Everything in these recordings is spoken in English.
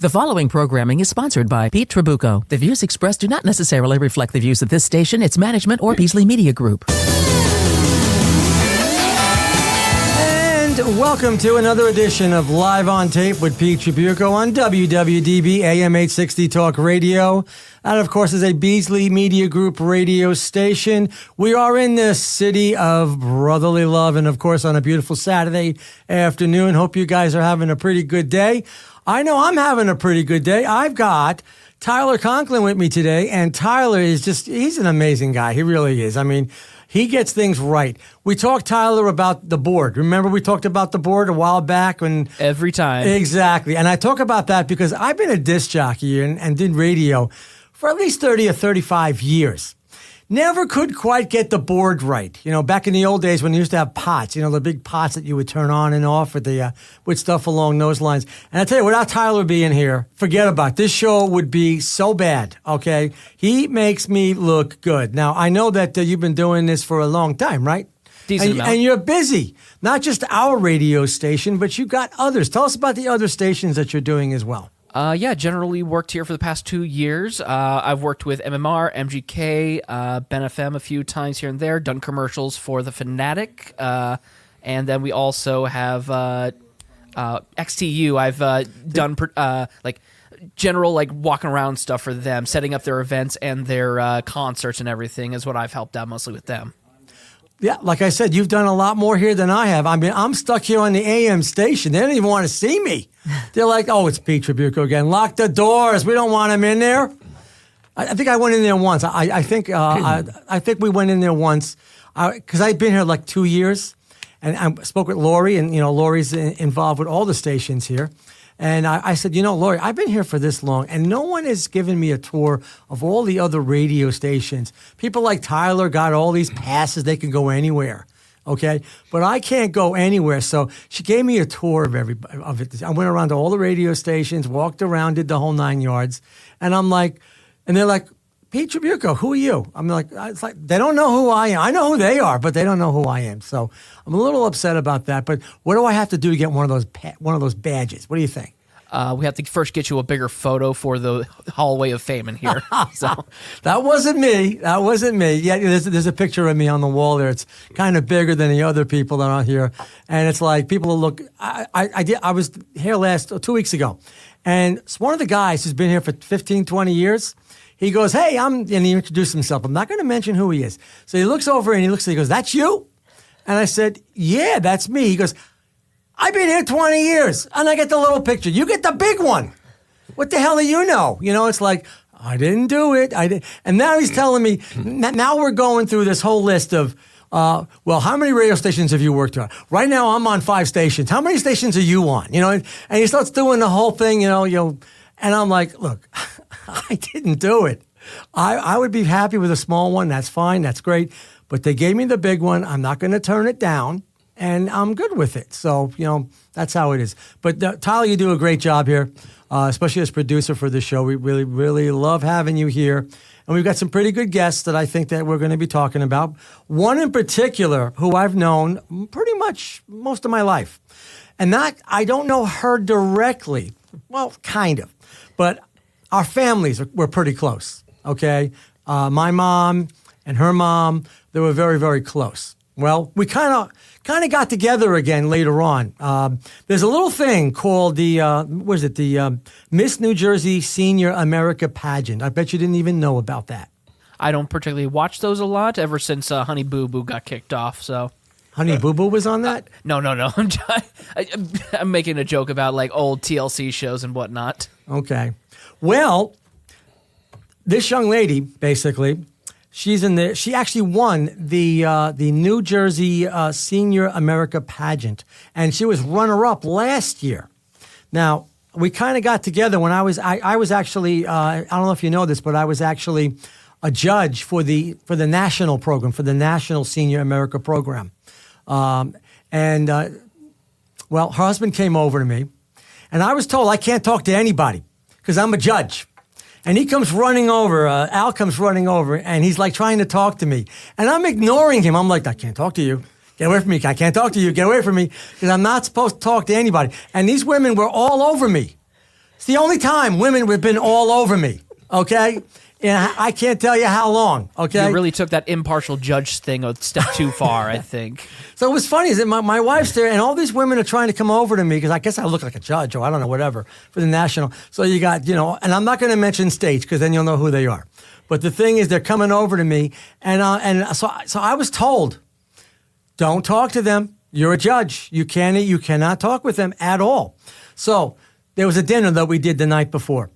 The following programming is sponsored by Pete Trabucco. The views expressed do not necessarily reflect the views of this station, its management, or Beasley Media Group. And welcome to another edition of Live on Tape with Pete Trabucco on WWDB AM 860 Talk Radio. And of course, is a Beasley Media Group radio station. We are in the city of brotherly love, and of course, on a beautiful Saturday afternoon. Hope you guys are having a pretty good day. I know I'm having a pretty good day. I've got Tyler Conklin with me today, and Tyler is he's an amazing guy. He really is. I mean, he gets things right. We talked, Tyler, about the board. Remember we talked about the board a while back? Every time. Exactly. And I talk about that because I've been a disc jockey and did radio for at least 30 or 35 years. Never could quite get the board right. You know, back in the old days when you used to have pots, you know, the big pots that you would turn on and off with stuff along those lines. And I tell you, without Tyler being here, forget about it. This show would be so bad, okay? He makes me look good. Now, I know that you've been doing this for a long time, right? Decent amount. And you're busy. Not just our radio station, but you've got others. Tell us about the other stations that you're doing as well. Generally worked here for the past 2 years. I've worked with MMR, MGK, Ben FM a few times here and there, done commercials for The Fanatic, and then we also have XTU. I've done general walking around stuff for them, setting up their events and their concerts and everything is what I've helped out mostly with them. Yeah, like I said, you've done a lot more here than I have. I mean, I'm stuck here on the AM station. They don't even want to see me. They're like, oh, it's Pete Trabucco again. Lock the doors. We don't want him in there. I think I went in there once. I think we went in there once because I'd been here like 2 years. And I spoke with Lori, and, you know, Lori's involved with all the stations here. And I said, you know, Lori, I've been here for this long, and no one has given me a tour of all the other radio stations. People like Tyler got all these passes. They can go anywhere, okay? But I can't go anywhere. So she gave me a tour of it. I went around to all the radio stations, walked around, did the whole 9 yards. And I'm like, and they're like, Pete Trabucco, who are you? I'm like, it's like, they don't know who I am. I know who they are, but they don't know who I am. So I'm a little upset about that. But what do I have to do to get one of those badges? What do you think? We have to first get you a bigger photo for the Hallway of Fame in here. So That wasn't me. Yeah, there's a picture of me on the wall there. It's kind of bigger than the other people that are here. And it's like people will look. I was here 2 weeks ago. And it's one of the guys who's been here for 15, 20 years. He goes, hey, and he introduced himself. I'm not going to mention who he is. So he looks over and he goes, that's you? And I said, yeah, that's me. He goes, I've been here 20 years. And I get the little picture. You get the big one. What the hell do you know? You know, it's like, I didn't do it. And now he's telling me, now we're going through this whole list of, well, how many radio stations have you worked on? Right now I'm on 5 stations. How many stations are you on? You know, and he starts doing the whole thing, you know, and I'm like, look, I didn't do it. I would be happy with a small one. That's fine. That's great. But they gave me the big one. I'm not going to turn it down, and I'm good with it. So, you know, that's how it is. But Tyler, you do a great job here, especially as producer for the show. We really, really love having you here. And we've got some pretty good guests that I think that we're going to be talking about. One in particular who I've known pretty much most of my life. And that, I don't know her directly. Well, kind of. But our families were pretty close, okay? My mom and her mom, they were very, very close. Well, we kind of got together again later on. There's a little thing called the Miss New Jersey Senior America Pageant. I bet you didn't even know about that. I don't particularly watch those a lot ever since Honey Boo Boo got kicked off, so... Honey Boo Boo was on that? No. I'm making a joke about old TLC shows and whatnot. Okay. Well, this young lady, basically, she actually won the New Jersey Senior America Pageant, and she was runner-up last year. Now, we kind of got together when I was actually, I don't know if you know this, but I was actually a judge for the national program, for the National Senior America Program. Well, her husband came over to me, and I was told I can't talk to anybody because I'm a judge. And he comes running over, Al comes running over, and he's like trying to talk to me. And I'm ignoring him. I'm like, I can't talk to you. Get away from me. I can't talk to you. Get away from me. Because I'm not supposed to talk to anybody. And these women were all over me. It's the only time women have been all over me, okay? And I can't tell you how long, okay? You really took that impartial judge thing a step too far, I think. So what's funny is that my wife's there, and all these women are trying to come over to me because I guess I look like a judge or I don't know, whatever, for the national. So you got, and I'm not going to mention states because then you'll know who they are. But the thing is, they're coming over to me, and so I was told, don't talk to them. You're a judge. You cannot talk with them at all. So there was a dinner that we did the night before.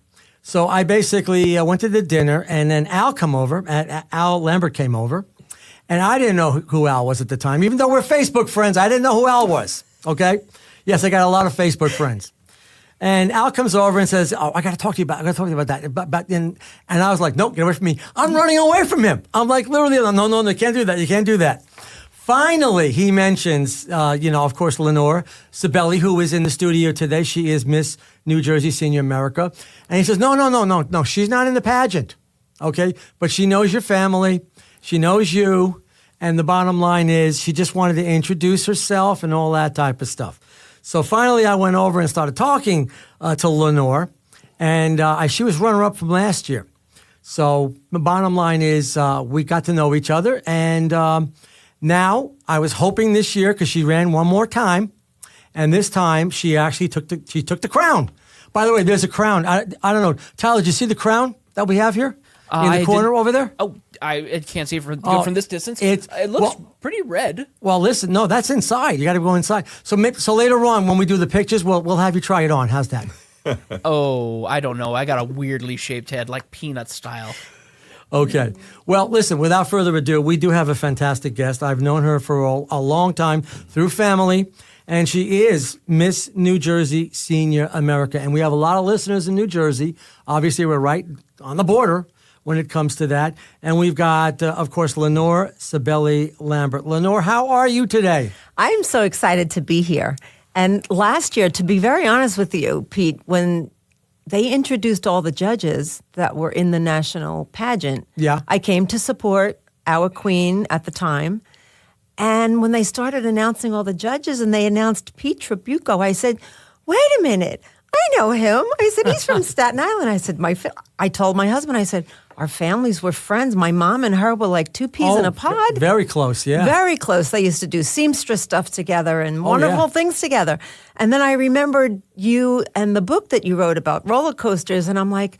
So I basically went to the dinner, and then Al Lambert came over, and I didn't know who Al was at the time. Even though we're Facebook friends, I didn't know who Al was, okay? Yes, I got a lot of Facebook friends. And Al comes over and says, I got to talk to you about that. And I was like, nope, get away from me. I'm running away from him. I'm like, literally, no, you can't do that. You can't do that. Finally, he mentions, of course, Lenore Cibelli, who is in the studio today. She is Miss New Jersey Senior America. And he says, no, she's not in the pageant, okay? But she knows your family. She knows you. And the bottom line is she just wanted to introduce herself and all that type of stuff. So finally, I went over and started talking to Lenore. And she was runner-up from last year. So the bottom line is we got to know each other. And now, I was hoping this year, because she ran one more time, and this time she actually took the crown. By the way, there's a crown. I don't know. Tyler, did you see the crown that we have here in the corner over there? Oh, I can't see it from this distance. It looks pretty red. Well, listen, no, that's inside. You got to go inside. So later on, when we do the pictures, we'll have you try it on. How's that? Oh, I don't know. I got a weirdly shaped head, like peanut style. Okay. Well, listen, without further ado, we do have a fantastic guest. I've known her for a long time through family, and she is Miss New Jersey Senior America. And we have a lot of listeners in New Jersey. Obviously, we're right on the border when it comes to that. And we've got, of course, Lenore Cibelli Lambert. Lenore, how are you today? I'm so excited to be here. And last year, to be very honest with you, Pete, when they introduced all the judges that were in the national pageant. Yeah. I came to support our queen at the time. And when they started announcing all the judges and they announced Pete Trabucco, I said, wait a minute. I know him. I said, he's from Staten Island. I said, I told my husband, I said, our families were friends. My mom and her were like two peas in a pod. Very close, yeah. Very close. They used to do seamstress stuff together and wonderful things together. And then I remembered you and the book that you wrote about roller coasters. And I'm like,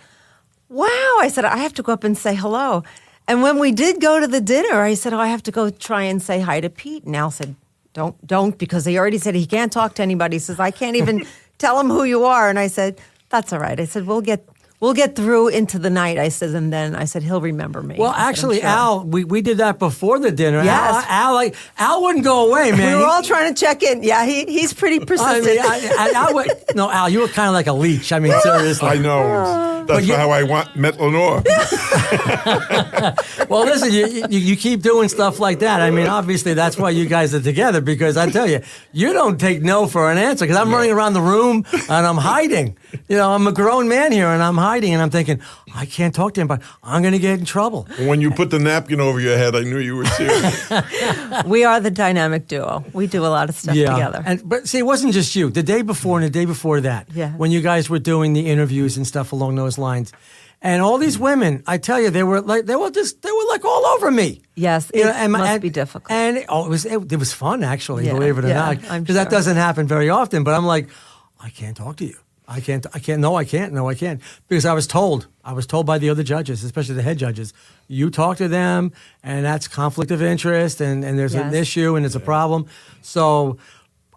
wow. I said, I have to go up and say hello. And when we did go to the dinner, I said, I have to go try and say hi to Pete. And Al said, don't, because he already said he can't talk to anybody. He says, I can't even tell him who you are. And I said, that's all right. I said, we'll get through into the night, I said, and then I said, he'll remember me. Well, actually, sure. Al, we did that before the dinner. Yes. Al wouldn't go away, man. We were all trying to check in. Yeah, he's pretty persistent. Al, you were kind of like a leech. I mean, seriously. I know. That's how I met Lenore. Well, listen, you keep doing stuff like that. I mean, obviously, that's why you guys are together, because I tell you, you don't take no for an answer, because I'm running around the room and I'm hiding. I'm a grown man here and I'm hiding and I'm thinking, I can't talk to him, but I'm going to get in trouble. When you put the napkin over your head, I knew you were serious. We are the dynamic duo. We do a lot of stuff together. But see, it wasn't just you. The day before and the day before that, when you guys were doing the interviews and stuff along those lines, and all these women, I tell you, they were like all over me. Yes, it must be difficult. And it was fun, actually, believe it or not, I'm because that sure. doesn't happen very often. But I'm like, I can't talk to you. I can't, because I was told by the other judges, especially the head judges, you talk to them, and that's conflict of interest, and there's an issue, and it's a problem. So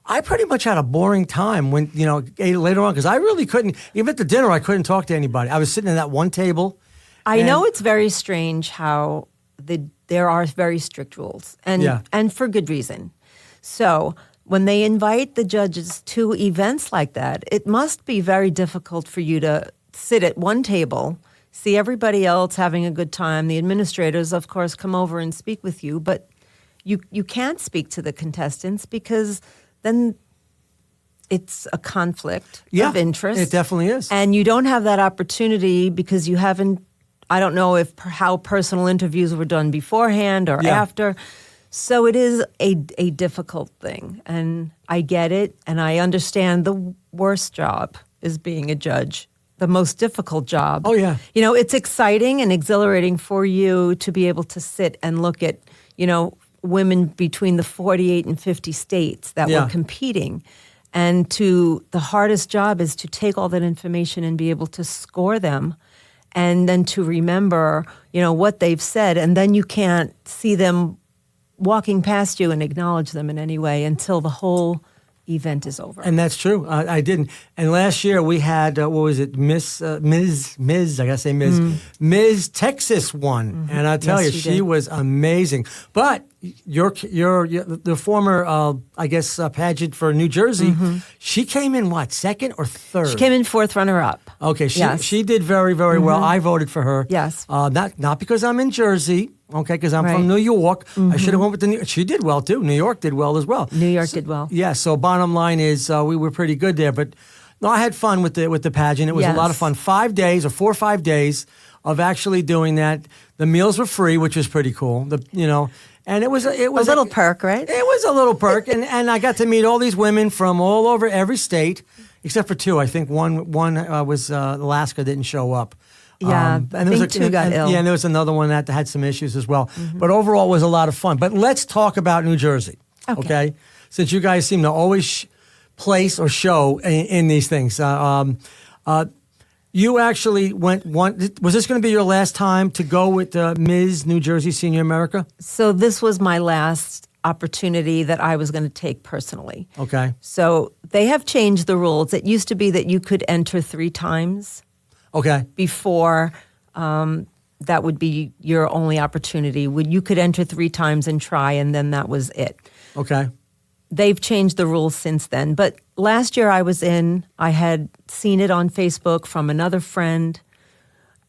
I pretty much had a boring time when, later on, because I really couldn't, even at the dinner, I couldn't talk to anybody. I was sitting at that one table. I know it's very strange how there are very strict rules, and for good reason. So when they invite the judges to events like that, it must be very difficult for you to sit at one table, see everybody else having a good time. The administrators, of course, come over and speak with you, but you can't speak to the contestants because then it's a conflict of interest. It definitely is. And you don't have that opportunity because you haven't, I don't know how personal interviews were done beforehand or after. So it is a difficult thing, and I get it, and I understand the worst job is being a judge the most difficult job. Oh, yeah. You know, it's exciting and exhilarating for you to be able to sit and look at, you know, women between the 48 and 50 states that Yeah. were competing. And the hardest job is to take all that information and be able to score them and then to remember, you know, what they've said. And then you can't see them walking past you and acknowledge them in any way until the whole event is over. And that's true. I didn't. And last year we had, what was it, Ms. I gotta say Ms. Texas won. And I tell Yes, you, she she did. was amazing. But the former, pageant for New Jersey, she came in what, second or third? She came in fourth runner-up. Okay, Yes. she did very, very well. I voted for her. Yes. Not because I'm in Jersey, okay, because I'm Right. from New York. I should have went with she did well too. New York did well as well. New York did well. Yeah, so bottom line is we were pretty good there. But no, I had fun with the pageant. It was a lot of Yes. fun. 4 or 5 days of actually doing that. The meals were free, which was pretty cool. And it was A little perk, right? It was a little perk, and I got to meet all these women from all over every state, except for two. I think one was Alaska didn't show up. Yeah, And I there was think two got ill. Yeah, and there was another one that had some issues as well. But overall, it was a lot of fun. But let's talk about New Jersey, okay? Since you guys seem to always place or show in these things. You actually went one. Was this going to be your last time to go with Ms. New Jersey Senior America? So this was my last opportunity that I was going to take personally. Okay. So they have changed the rules. It used to be that you could enter 3 times Okay. before that would be your only opportunity. You could enter 3 times and try, and then that was it. Okay. They've changed the rules since then. But last year I had seen it on Facebook from another friend,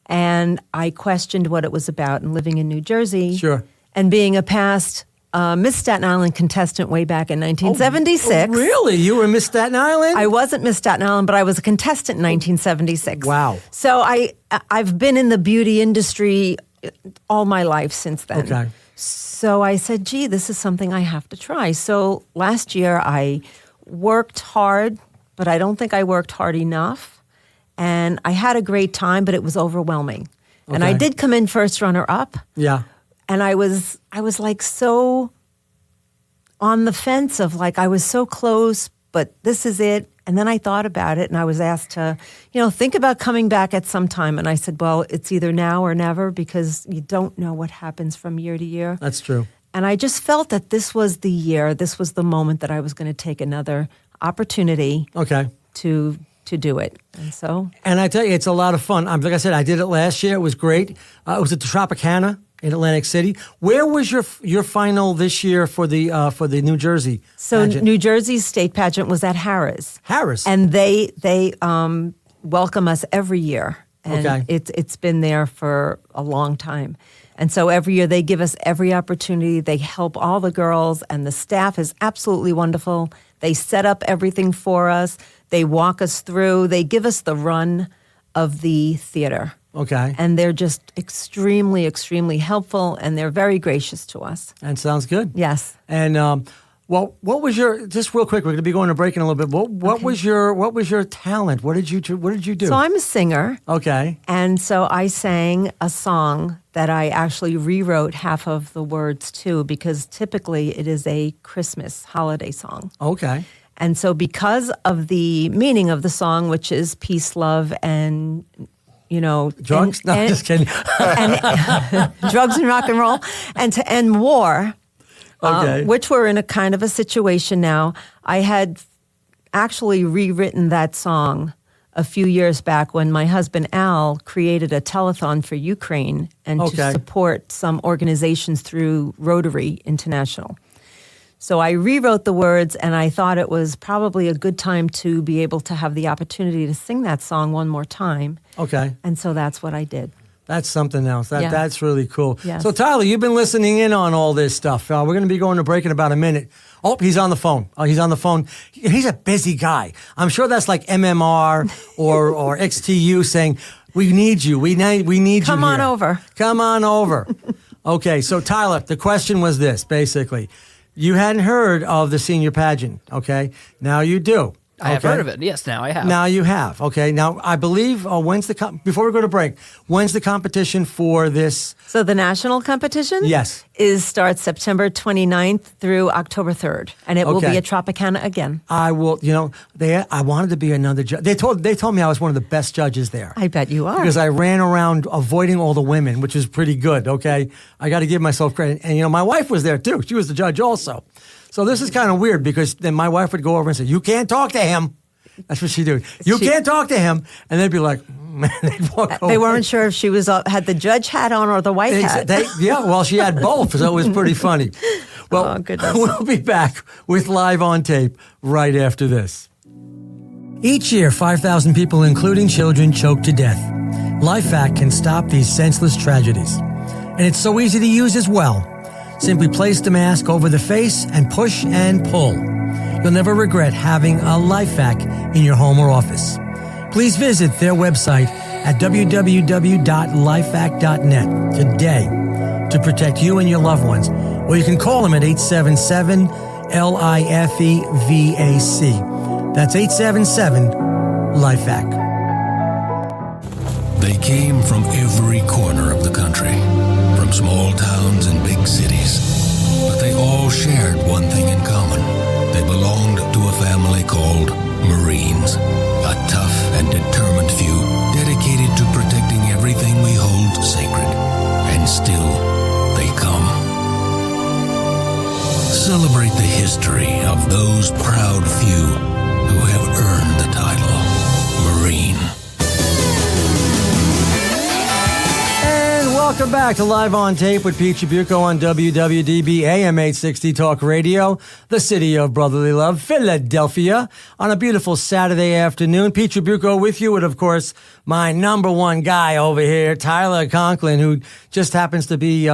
and I questioned what it was about. And living in New Jersey, Sure. and being a past Miss Staten Island contestant way back in 1976. Oh, really? You were Miss Staten Island? I wasn't Miss Staten Island, but I was a contestant in 1976. Wow. So I've been in the beauty industry all my life since then. Okay. So I said, gee, this is something I have to try. So last year I worked hard, but I don't think I worked hard enough. And I had a great time, but it was overwhelming. And I Okay. did come in first runner-up. Yeah. And I was like so on the fence of like, I was so close, but this is it. And then I thought about it and I was asked to, think about coming back at some time. And I said, well, it's either now or never because you don't know what happens from year to year. That's true. And I just felt that this was the year, this was the moment that I was going to take another opportunity Okay. to do it. And so. And I tell you, it's a lot of fun. Like I said, I did it last year. It was great. It was at the Tropicana in Atlantic City. Where was your final this year for the New Jersey So pageant? New Jersey's state pageant was at Harris. Harris. And they welcome us every year. And Okay. it's been there for a long time. And so every year they give us every opportunity. They help all the girls, and the staff is absolutely wonderful. They set up everything for us. They walk us through. They give us the run of the theater. Okay. And they're just extremely, extremely helpful, and they're very gracious to us. And sounds good. Yes. And what was your, just real quick, we're going to be going to break in a little bit. What was your talent? What did you do? So I'm a singer. Okay. And so I sang a song that I actually rewrote half of the words to, because typically it is a Christmas holiday song. Okay. And so because of the meaning of the song, which is peace, love, and, Drugs? No, just kidding. and drugs and rock and roll, and to end war, Okay. which we're in a kind of a situation now. I had actually rewritten that song a few years back when my husband Al created a telethon for Ukraine and Okay. to support some organizations through Rotary International. So I rewrote the words, and I thought it was probably a good time to be able to have the opportunity to sing that song one more time. Okay. And so that's what I did. That's something else. Yeah. That's really cool. Yes. So, Tyler, you've been listening in on all this stuff. We're going to be going to break in about a minute. Oh, he's on the phone. He's on the phone. He's a busy guy. I'm sure that's like MMR or XTU saying, we need you. We need you Come on here. over. Come on over. Okay, so, Tyler, the question was this, basically. You hadn't heard of the senior pageant, okay? Now you do. I have Okay. heard of it. Yes, now I have. Now you have. Okay. Now I believe when's before we go to break, when's the competition for this? So the national competition Yes. starts September 29th through October 3rd, and it will Okay. be at Tropicana again. I will, I wanted to be another judge. They told me I was one of the best judges there. I bet you are. Because I ran around avoiding all the women, which is pretty good, okay? I got to give myself credit. And, my wife was there, too. She was the judge also. So this is kind of weird because then my wife would go over and say, you can't talk to him. That's what she'd do. You can't talk to him. And they'd be like, they'd walk away. They weren't sure if she was had the judge hat on or the white hat. Well, she had both, so it was pretty funny. Well, Oh, goodness. We'll be back with Live on Tape right after this. Each year, 5,000 people, including children, choke to death. LifeVac can stop these senseless tragedies. And it's so easy to use as well. Simply place the mask over the face and push and pull. You'll never regret having a LifeVac in your home or office. Please visit their website at www.lifevac.net today to protect you and your loved ones. Or you can call them at 877-LIFEVAC. That's 877-LifeVac. They came from every corner of the country, from small towns and big cities. But they all shared one thing in common. They belonged to a family called Marines, a tough and determined few dedicated to protecting everything we hold sacred. And still, they come. Celebrate the history of those proud few who have earned the title Marine. Welcome back to Live on Tape with Pete Trabucco on WWDB AM 860 Talk Radio, the city of brotherly love, Philadelphia, on a beautiful Saturday afternoon. Pete Trabucco with you, and of course, my number one guy over here, Tyler Conklin, who just happens to be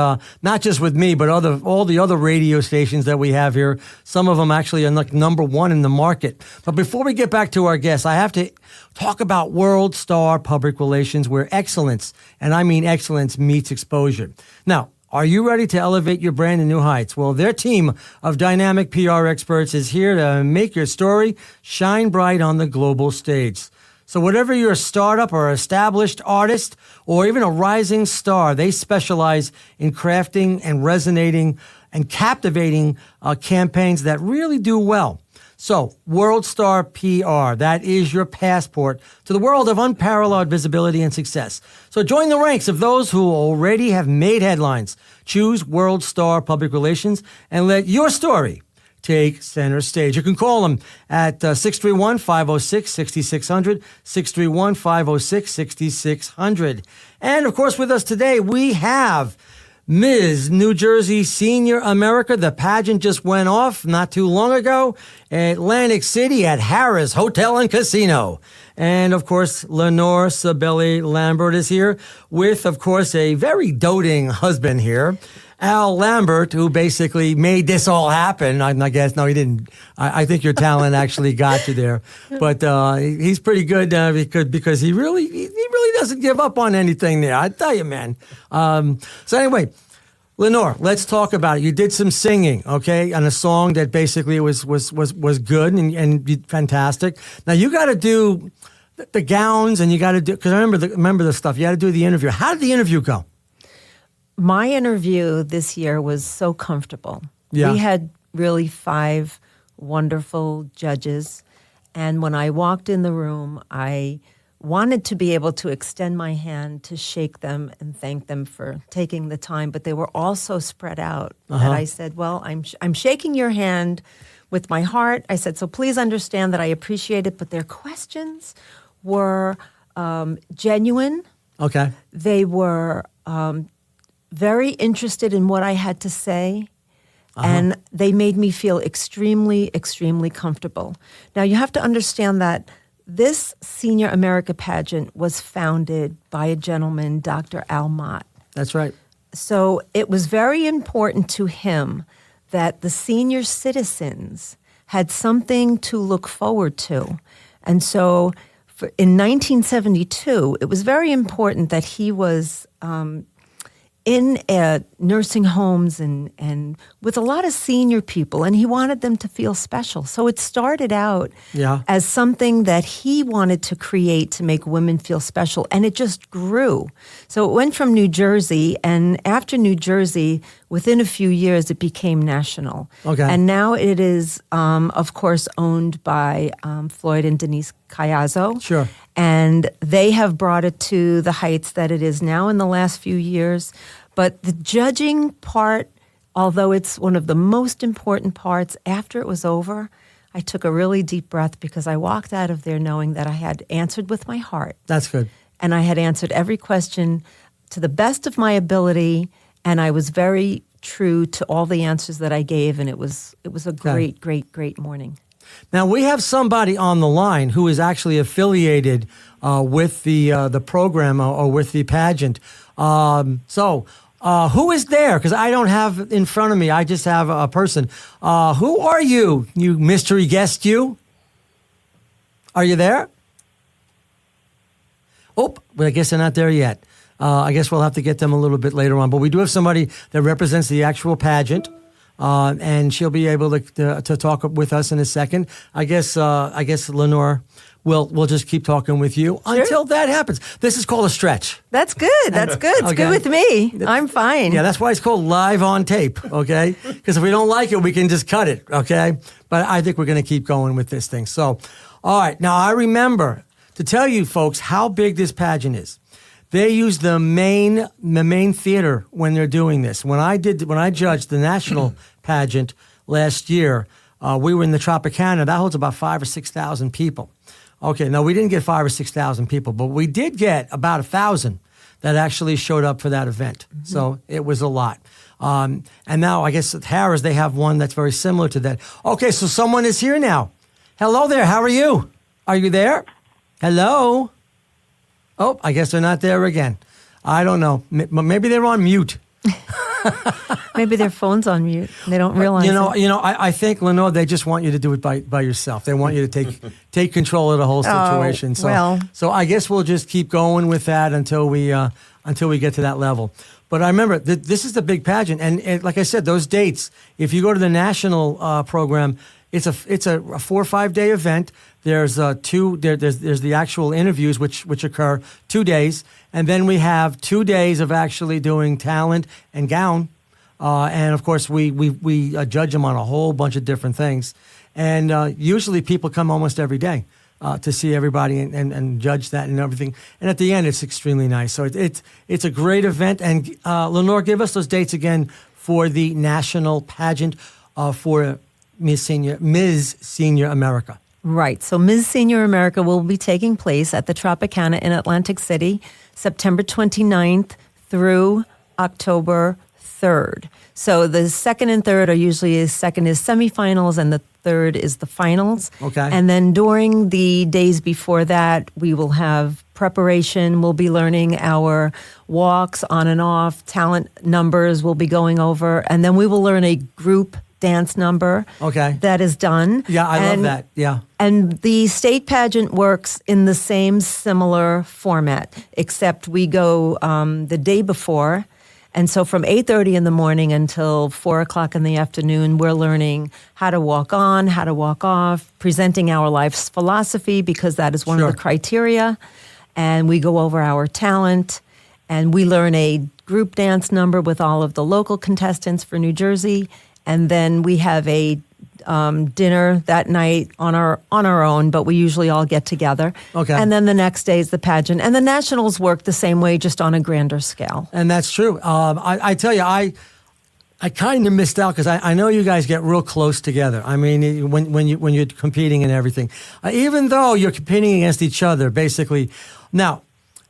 not just with me, but all the other radio stations that we have here. Some of them actually are like number one in the market. But before we get back to our guests, I have to talk about World Star Public Relations, where excellence, and I mean excellence, meets exposure. Now, are you ready to elevate your brand to new heights? Well, their team of dynamic PR experts is here to make your story shine bright on the global stage. So whatever you're a startup or established artist or even a rising star, they specialize in crafting and resonating and captivating campaigns that really do well. So, World Star PR, that is your passport to the world of unparalleled visibility and success. So join the ranks of those who already have made headlines. Choose World Star Public Relations and let your story take center stage. You can call them at 631-506-6600, 631-506-6600. And, of course, with us today, we have Ms. New Jersey Senior America. The pageant just went off not too long ago in Atlantic City at Harrah's Hotel and Casino. And, of course, Lenore Cibelli Lambert is here with, of course, a very doting husband here, Al Lambert, who basically made this all happen. I guess, no, he didn't. I think your talent actually got you there. But he's pretty good because he really doesn't give up on anything there. I tell you, man. So anyway, Lenore, let's talk about it. You did some singing, okay, on a song that basically was good and fantastic. Now you got to do the gowns, and you got to do, because I remember the stuff. You got to do the interview. How did the interview go? My interview this year was so comfortable. Yeah. We had really 5 wonderful judges. And when I walked in the room, I wanted to be able to extend my hand to shake them and thank them for taking the time. But they were all so spread out that I said, well, I'm shaking your hand with my heart. I said, so please understand that I appreciate it. But their questions were genuine. Okay. They were very interested in what I had to say, and they made me feel extremely, extremely comfortable. Now, you have to understand that this Senior America pageant was founded by a gentleman, Dr. Al Mott. That's right. So it was very important to him that the senior citizens had something to look forward to. And so in 1972, it was very important that he was in nursing homes and with a lot of senior people, and he wanted them to feel special. So it started out as something that he wanted to create to make women feel special, and it just grew. So it went from New Jersey, and after New Jersey, within a few years, it became national. Okay. And now it is, of course, owned by Floyd and Denise Cayazzo. Sure. And they have brought it to the heights that it is now in the last few years. But the judging part, although it's one of the most important parts, after it was over, I took a really deep breath because I walked out of there knowing that I had answered with my heart. That's good. And I had answered every question to the best of my ability, and I was very true to all the answers that I gave, and it was a great, great, great morning. Now, we have somebody on the line who is actually affiliated with the program or with the pageant. Who is there? Because I don't have in front of me. I just have a person. Who are you, you mystery guest, you? Are you there? Oh, but I guess they're not there yet. I guess we'll have to get them a little bit later on. But we do have somebody that represents the actual pageant. And she'll be able to talk with us in a second. I guess Lenore we'll just keep talking with you until that happens. This is called a stretch. That's good. That's good. It's good with me. I'm fine. Yeah, that's why it's called live on tape, okay? Because if we don't like it, we can just cut it, okay? But I think we're going to keep going with this thing. So, all right. Now, I remember to tell you folks how big this pageant is. They use the main theater when they're doing this. When I judged the national pageant last year, we were in the Tropicana. That holds about 5,000 or 6,000 people. Okay, now we didn't get 5,000 or 6,000 people, but we did get about 1,000 that actually showed up for that event. Mm-hmm. So it was a lot. And now I guess at Harris they have one that's very similar to that. Okay, so someone is here now. Hello there. How are you? Are you there? Hello. Oh, I guess they're not there again. I don't know. Maybe they're on mute. Maybe their phone's on mute. They don't realize it. I think, Lenore, they just want you to do it by yourself. They want you to take control of the whole situation. So I guess we'll just keep going with that until we get to that level. But I remember this is the big pageant, and like I said, those dates. If you go to the national program, it's a 4 or 5 day event. There's there's the actual interviews which occur 2 days, and then we have 2 days of actually doing talent and gown, and of course we judge them on a whole bunch of different things, and usually people come almost every day to see everybody and judge that and everything, and at the end it's extremely nice. So it's a great event, and Lenore, give us those dates again for the national pageant for Ms. Senior America. Right. So Ms. Senior America will be taking place at the Tropicana in Atlantic City, September 29th through October 3rd. So the second and third are usually second is semifinals and the third is the finals. Okay. And then during the days before that, we will have preparation. We'll be learning our walks on and off, talent numbers we'll be going over, and then we will learn a group dance number that is done. Yeah, I love that. Yeah. And the state pageant works in the same similar format, except we go the day before. And so from 8:30 in the morning until 4 o'clock in the afternoon, we're learning how to walk on, how to walk off, presenting our life's philosophy, because that is one of the criteria. And we go over our talent, and we learn a group dance number with all of the local contestants for New Jersey. And then we have a dinner that night on our own, but we usually all get together. Okay. And then the next day is the pageant. And the nationals work the same way, just on a grander scale. And that's true. I tell you, I kind of missed out because I know you guys get real close together. I mean, when you're competing and everything, even though you're competing against each other, basically. Now,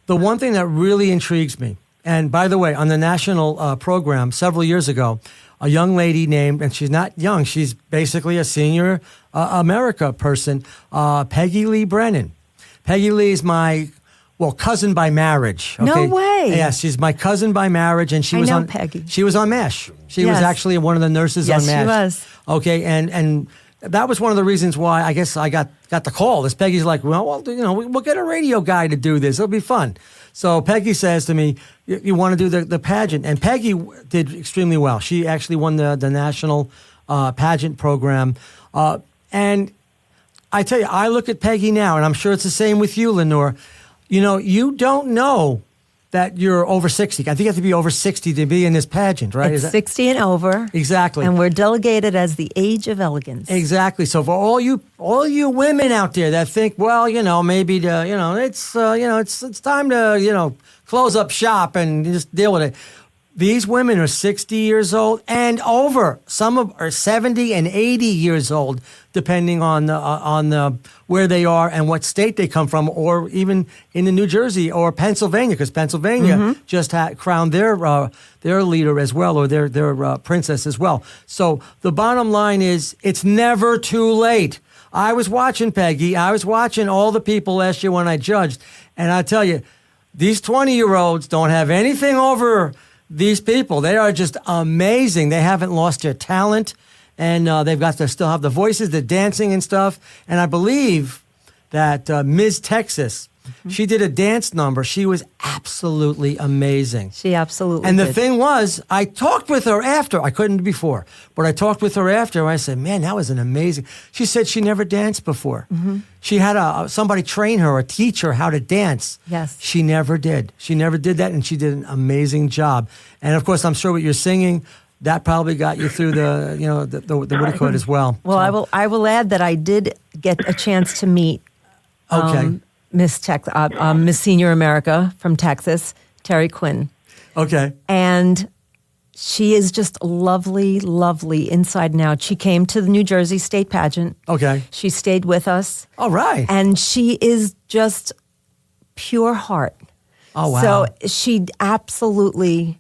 the one thing that really intrigues me, and by the way, on the national program several years ago, a young lady named, and she's not young, she's basically a senior America person, Peggy Lee Brennan. Peggy Lee is my, cousin by marriage. Okay? No way. Yes, she's my cousin by marriage, and she was on Peggy. She was on MASH. She was actually one of the nurses on MASH. Yes, she was. Okay, and that was one of the reasons why I guess I got the call. This Peggy's like, well, we'll get a radio guy to do this. It'll be fun. So Peggy says to me, you want to do the pageant? And Peggy did extremely well. She actually won the national pageant program. And I tell you, I look at Peggy now, and I'm sure it's the same with you, Lenore. You don't know that you're over 60. I think you have to be over 60 to be in this pageant, right? It's 60 and over. Exactly. And we're delegated as the age of elegance. Exactly. So for all you women out there that think, well, maybe it's time to, close up shop and just deal with it. These women are 60 years old and over. Some are 70 and 80 years old, depending on where they are and what state they come from, or even in the New Jersey or Pennsylvania, because Pennsylvania just crowned their leader as well, or their princess as well. So the bottom line is, it's never too late. I was watching Peggy. I was watching all the people last year when I judged, and I tell you, these 20-year-olds don't have anything over these people. They are just amazing. They haven't lost their talent, and they still have the voices, the dancing and stuff. And I believe that Ms. Texas, she did a dance number. She was absolutely amazing. She absolutely And the did. thing was, I talked with her after. I couldn't before, but I talked with her after. And I said, man, that was an amazing. She said she never danced before. She had somebody train her or teach her how to dance. Yes. She never did. She never did that, and she did an amazing job. And of course, I'm sure what you're singing, that probably got you through the what do you call it as well. Well, I will add that I did get a chance to meet Miss Senior America from Texas, Terry Quinn. Okay. And she is just lovely, lovely inside and out. She came to the New Jersey State Pageant. Okay. She stayed with us. All right. And she is just pure heart. Oh, wow. So she absolutely,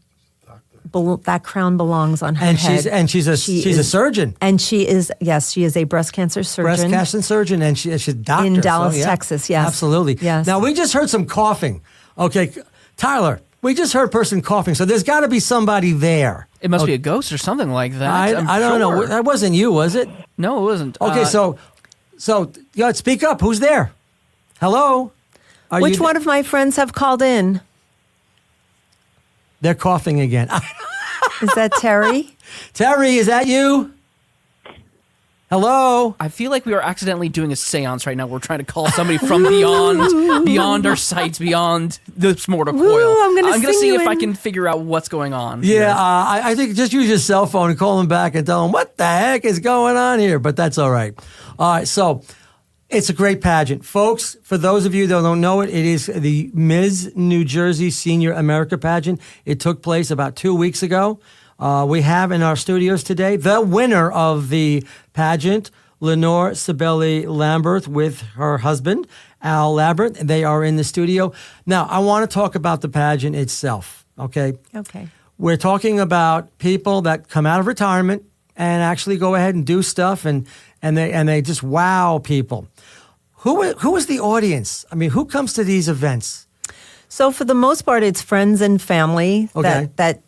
that crown belongs on her head. She's a surgeon. And she is a breast cancer surgeon. Breast cancer surgeon, and she's a doctor. In Dallas, so, yeah. Texas, yes. Absolutely. Yes. Now, we just heard some coughing. Okay, Tyler, we just heard a person coughing, so there's got to be somebody there. It must be a ghost or something like that. I don't know. That wasn't you, was it? No, it wasn't. Okay, so speak up. Who's there? Hello? Which one of my friends have called in? They're coughing again. Is that Terry? Terry, is that you? Hello? I feel like we are accidentally doing a seance right now. We're trying to call somebody from beyond our sights, beyond this mortal coil. Ooh, I'm gonna see sing if you I in. can figure out what's going on. Yeah, I think just use your cell phone and call them back and tell them what the heck is going on here, but that's all right. All right, so it's a great pageant. Folks, for those of you that don't know it, it is the Ms. New Jersey Senior America pageant. It took place about 2 weeks ago. We have in our studios today the winner of the pageant, Lenore Cibelli Lambert, with her husband, Al Lambert. They are in the studio. Now, I want to talk about the pageant itself, okay? Okay. We're talking about people that come out of retirement and actually go ahead and do stuff, and they just wow people. Who is the audience? I mean, who comes to these events? So for the most part, it's friends and family Okay. that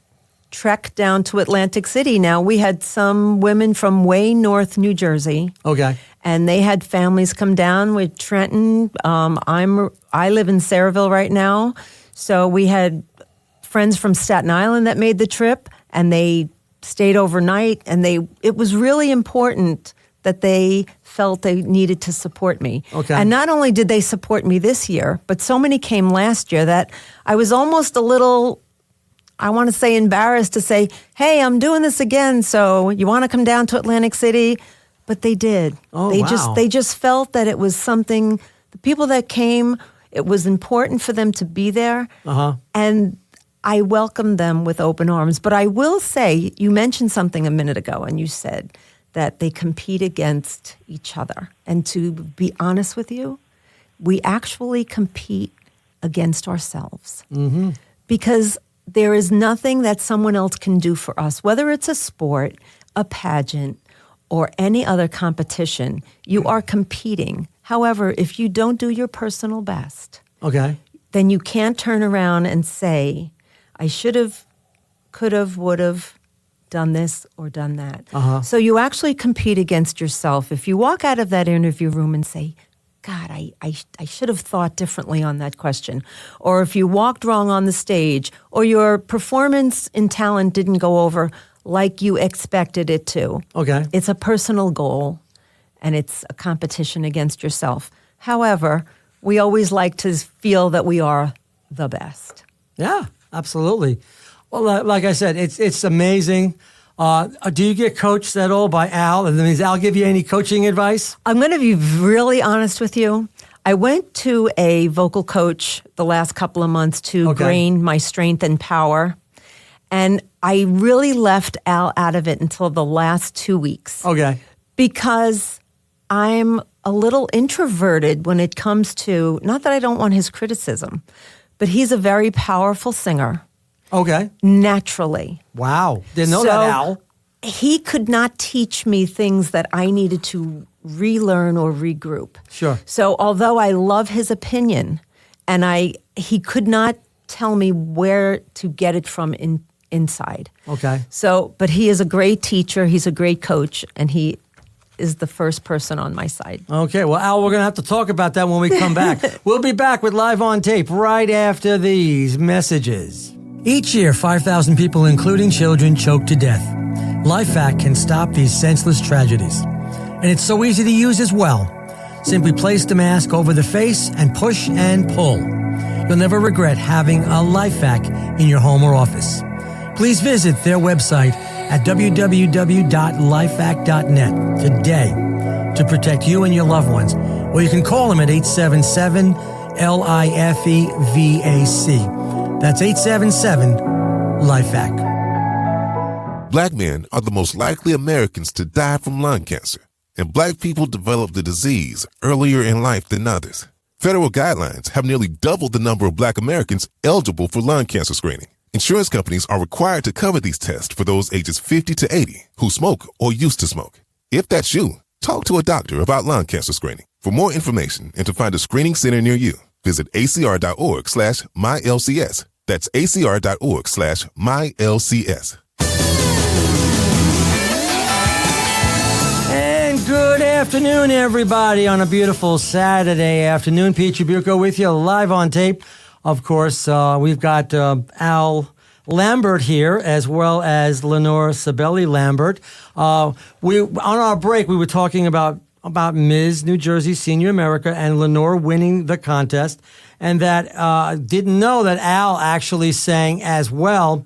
trek down to Atlantic City. Now, we had some women from way north New Jersey. Okay. And they had families come down with Trenton. I live in Sayreville right now. So we had friends from Staten Island that made the trip, and they stayed overnight. And it was really important that they felt they needed to support me. Okay. And not only did they support me this year, but so many came last year that I was almost a little, I want to say, embarrassed to say, hey, I'm doing this again, so you want to come down to Atlantic City? But they did. Oh, They just felt that it was something, the people that came, it was important for them to be there. Uh-huh. And I welcomed them with open arms. But I will say, you mentioned something a minute ago, and you said that they compete against each other. And to be honest with you, we actually compete against ourselves. Mm-hmm. Because there is nothing that someone else can do for us, whether it's a sport, a pageant, or any other competition. You are competing. However, if you don't do your personal best, Okay. then you can't turn around and say, I should have, could have, would have, done this or done that. So you actually compete against yourself. If you walk out of that interview room and say, God, I should have thought differently on that question. Or if you walked wrong on the stage, or your performance in talent didn't go over like you expected it to. Okay. It's a personal goal, and it's a competition against yourself. However, we always like to feel that we are the best. Yeah, absolutely. Well, like I said, it's amazing. Do you get coached at all by Al? And does Al give you any coaching advice? I'm going to be really honest with you. I went to a vocal coach the last couple of months to gain my strength and power. And I really left Al out of it until the last 2 weeks. Okay. Because I'm a little introverted when it comes to, not that I don't want his criticism, but he's a very powerful singer. Okay. Naturally. Wow. Didn't know that, Al. He could not teach me things that I needed to relearn or regroup. Sure. So although I love his opinion, and he could not tell me where to get it from inside. Okay. So, but he is a great teacher. He's a great coach, and he is the first person on my side. Okay. Well, Al, we're going to have to talk about that when we come back. We'll be back with Live on Tape right after these messages. Each year, 5,000 people, including children, choke to death. LifeVac can stop these senseless tragedies. And it's so easy to use as well. Simply place the mask over the face and push and pull. You'll never regret having a LifeVac in your home or office. Please visit their website at www.lifevac.net today to protect you and your loved ones. Or you can call them at 877-LIFEVAC. That's 877-LifeVac. Black men are the most likely Americans to die from lung cancer, and black people develop the disease earlier in life than others. Federal guidelines have nearly doubled the number of black Americans eligible for lung cancer screening. Insurance companies are required to cover these tests for those ages 50 to 80 who smoke or used to smoke. If that's you, talk to a doctor about lung cancer screening. For more information and to find a screening center near you, visit acr.org/mylcs. That's acr.org/mylcs. And good afternoon, everybody, on a beautiful Saturday afternoon. Pete Trabucco with you, live on tape. Of course, we've got Al Lambert here, as well as Lenore Cibelli Lambert. On our break, we were talking about Ms. New Jersey Senior America and Lenore winning the contest, and that didn't know that Al actually sang as well.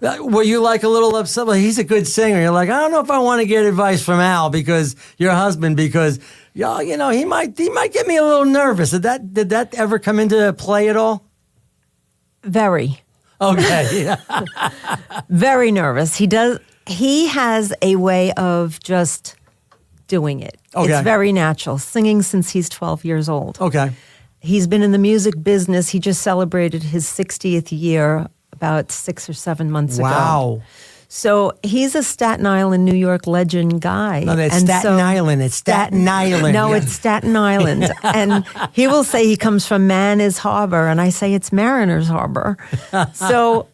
Were you like a little upset? Well, he's a good singer. You're like, I don't know if I want to get advice from Al, because your husband, because he might get me a little nervous. Did that ever come into play at all? Very. Okay. Yeah. Very nervous. He has a way of just doing it. Okay. It's very natural. Singing since he's 12 years old. Okay. He's been in the music business. He just celebrated his 60th year about 6 or 7 months ago. Wow. So he's a Staten Island, New York legend guy. No, that's Staten Island. It's Staten Island. No, it's Staten Island. And he will say he comes from Manus Harbor, and I say it's Mariners Harbor. So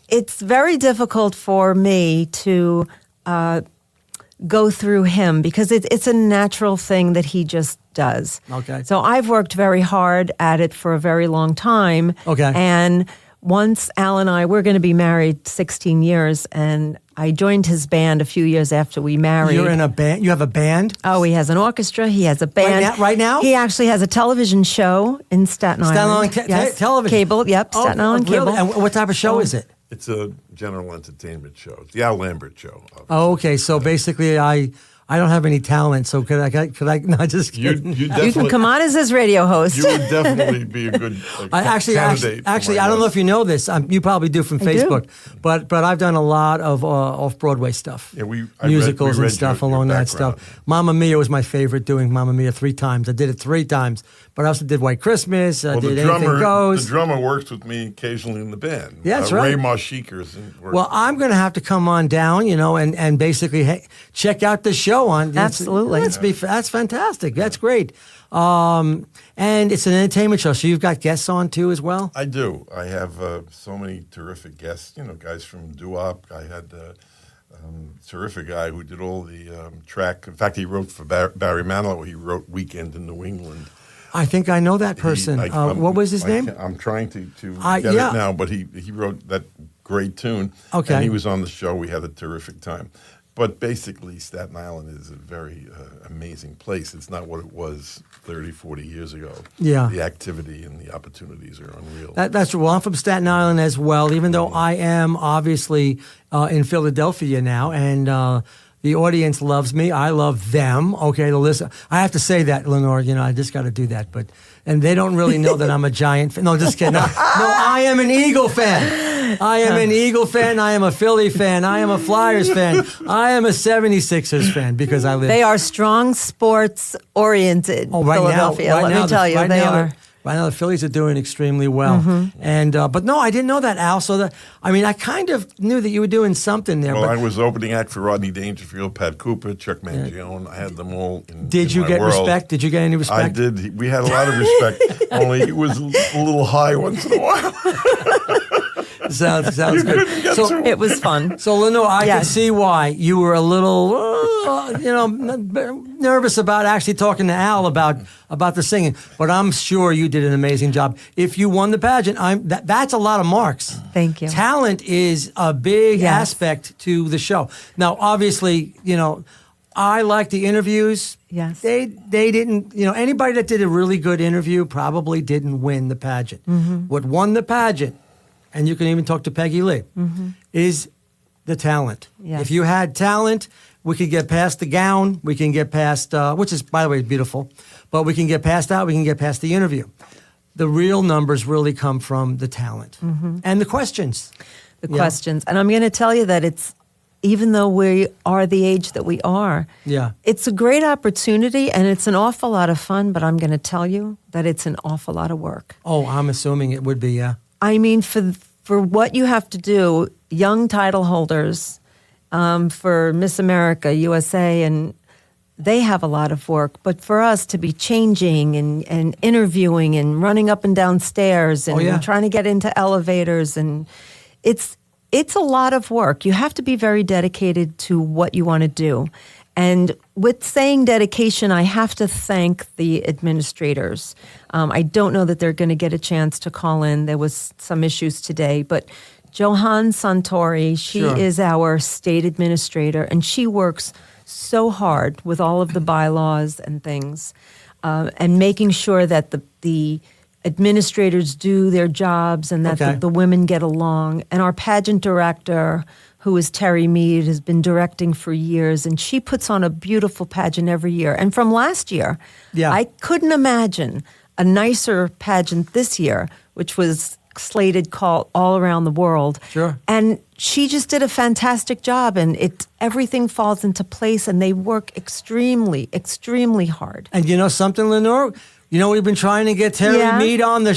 it's very difficult for me to go through him, because it's a natural thing that he just does. Okay. So I've worked very hard at it for a very long time. Okay. And once Al and we're going to be married 16 years, and I joined his band a few years after we married. You're in a band? You have a band? Oh, he has an orchestra. He has a band. Right now? He actually has a television show in Staten Island. Staten Island television? Cable, yep, Staten Island really? Cable. And what type of show is it? It's a general entertainment show. It's the Al Lambert show. Obviously. Oh, okay. So basically, I don't have any talent. So could I? No, just kidding. You You can come on as his radio host. You would definitely be a good candidate. Actually, I don't know if you know this. You probably do from Facebook. do. But I've done a lot of off-Broadway stuff. Yeah, musicals we read and stuff your along that background. stuff. Mamma Mia was my favorite. Doing Mamma Mia 3 times. I did it 3 times. But I also did White Christmas. I did Anything Goes. The drummer works with me occasionally in the band. Yeah, that's right. Ray Marshikers. Well, I'm going to have to come on down, and basically check out the show on. Absolutely. That's fantastic. That's great. And it's an entertainment show, so you've got guests on too as well? I do. I have so many terrific guests, guys from doo-wop. I had Terrific guy who did all the track. In fact, he wrote for Barry Manilow. He wrote Weekend in New England. I think I know that person. What was his name? I'm trying to get it now, but he wrote that great tune. Okay. And he was on the show. We had a terrific time. But basically, Staten Island is a very amazing place. It's not what it was 30, 40 years ago. Yeah. The activity and the opportunities are unreal. That's true. Well, I'm from Staten Island as well, even though I am obviously in Philadelphia now, and the audience loves me. I love them. Okay, the listen. I have to say that, Lenore. I just got to do that. And they don't really know that I'm a Giant fan. No, just kidding. No, I am an Eagle fan. I am an Eagle fan. I am a Philly fan. I am a Flyers fan. I am a 76ers fan because I live. They are strong sports oriented. Philadelphia. Let me tell you, they are. Right now, the Phillies are doing extremely well, and but no, I didn't know that, Al. So I kind of knew that you were doing something there. Well, but I was opening act for Rodney Dangerfield, Pat Cooper, Chuck Mangione. I had them all. Did you get respect? Did you get any respect? I did. We had a lot of respect. Only it was a little high once in a while. Sounds good. So it was fun. So Lenore, I can see why you were a little, nervous about actually talking to Al about the singing. But I'm sure you did an amazing job. If you won the pageant, that's a lot of marks. Thank you. Talent is a big aspect to the show. Now, obviously, I like the interviews. Yes. They didn't, anybody that did a really good interview probably didn't win the pageant. What won the pageant, and you can even talk to Peggy Lee, is the talent. Yes. If you had talent, we could get past the gown, we can get past, which is, by the way, beautiful, but we can get past that, we can get past the interview. The real numbers really come from the talent and the questions. The questions. And I'm going to tell you that even though we are the age that we are, it's a great opportunity and it's an awful lot of fun, but I'm going to tell you that it's an awful lot of work. Oh, I'm assuming it would be, yeah. I mean, for what you have to do, young title holders for Miss America, USA, and they have a lot of work. But for us to be changing and interviewing and running up and down stairs and trying to get into elevators, and it's a lot of work. You have to be very dedicated to what you want to do. And with saying dedication, I have to thank the administrators. I don't know that they're going to get a chance to call in. There was some issues today, but Johan Santori, she is our state administrator, and she works so hard with all of the bylaws and things, and making sure that the administrators do their jobs and that the women get along. And our pageant director, who is Terry Mead, has been directing for years, and she puts on a beautiful pageant every year. And from last year, I couldn't imagine a nicer pageant this year, which was slated called All Around the World. Sure. And she just did a fantastic job, and everything falls into place, and they work extremely, extremely hard. And you know something, Lenore? We've been trying to get Terry Mead on the.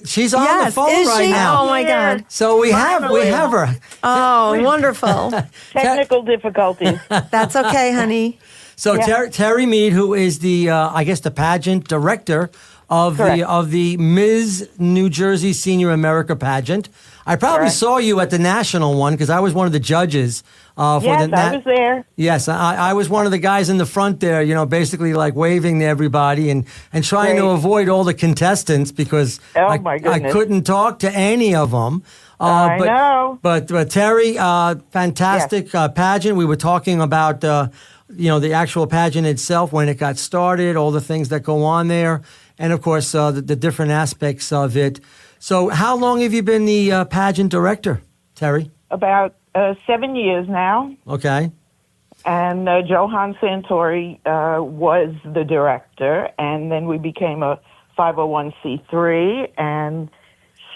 She's on the phone is right she? now. Oh my God! So we have her. Oh, wonderful! Technical difficulties. That's okay, honey. So Terry Mead, who is the the pageant director of the Ms. New Jersey Senior America pageant. I probably saw you at the national one because I was one of the judges. I was there. Yes, I was one of the guys in the front there, basically like waving to everybody and trying to avoid all the contestants because I couldn't talk to any of them. I know. But Terry, fantastic pageant. We were talking about, the actual pageant itself, when it got started, all the things that go on there, and of course, the different aspects of it. So how long have you been the pageant director, Terry? About 7 years now. Okay. And Johan Santori was the director, and then we became a 501c3, and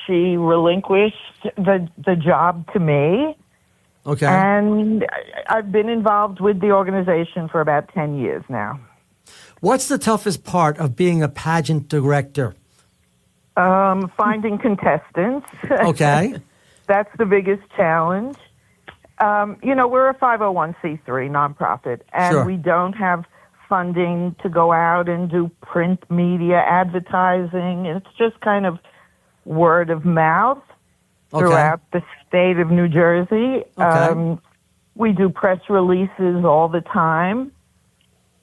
she relinquished the job to me. Okay. And I've been involved with the organization for about 10 years now. What's the toughest part of being a pageant director? Finding contestants. Okay. That's the biggest challenge. We're a 501c3 nonprofit, and we don't have funding to go out and do print media advertising. It's just kind of word of mouth throughout the state of New Jersey. Okay. We do press releases all the time.